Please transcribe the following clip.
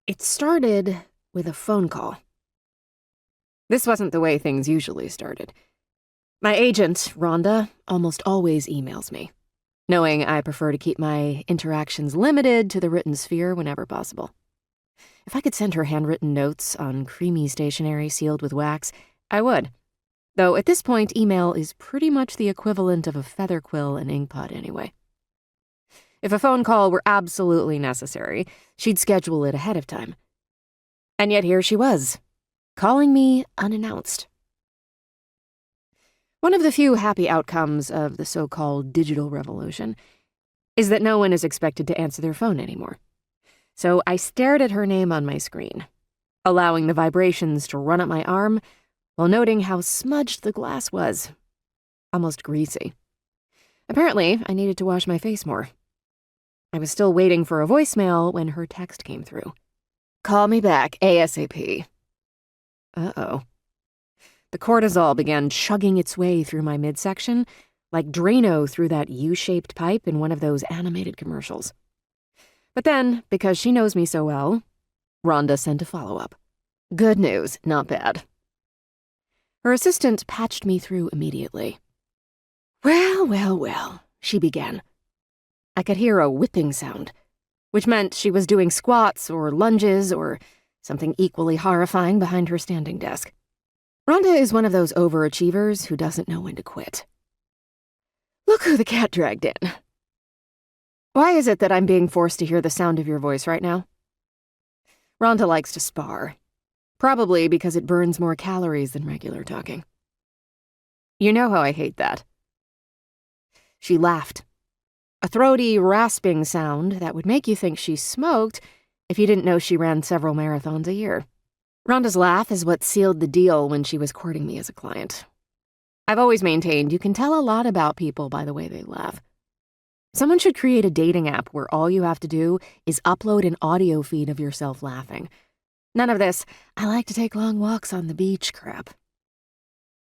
It started with a phone call. This wasn't the way things usually started. My agent, Rhonda, almost always emails me, knowing I prefer to keep my interactions limited to the written sphere whenever possible. If I could send her handwritten notes on creamy stationery sealed with wax, I would. Though at this point, email is pretty much the equivalent of a feather quill and inkpot anyway. If a phone call were absolutely necessary, she'd schedule it ahead of time. And yet here she was, calling me unannounced. One of the few happy outcomes of the so-called digital revolution is that no one is expected to answer their phone anymore. So I stared at her name on my screen, allowing the vibrations to run up my arm while noting how smudged the glass was, almost greasy. Apparently, I needed to wash my face more. I was still waiting for a voicemail when her text came through. "Call me back ASAP." Uh-oh. The cortisol began chugging its way through my midsection like Drano through that U-shaped pipe in one of those animated commercials. But then, because she knows me so well, Rhonda sent a follow-up. "Good news, not bad." Her assistant patched me through immediately. Well, she began. I could hear a whipping sound, which meant she was doing squats or lunges or something equally horrifying behind her standing desk. Rhonda is one of those overachievers who doesn't know when to quit. "Look who the cat dragged in. Why is it that I'm being forced to hear the sound of your voice right now?" Rhonda likes to spar, probably because it burns more calories than regular talking. "You know how I hate that." She laughed, a throaty, rasping sound that would make you think she smoked if you didn't know she ran several marathons a year. Rhonda's laugh is what sealed the deal when she was courting me as a client. I've always maintained you can tell a lot about people by the way they laugh. Someone should create a dating app where all you have to do is upload an audio feed of yourself laughing. None of this, "I like to take long walks on the beach" crap.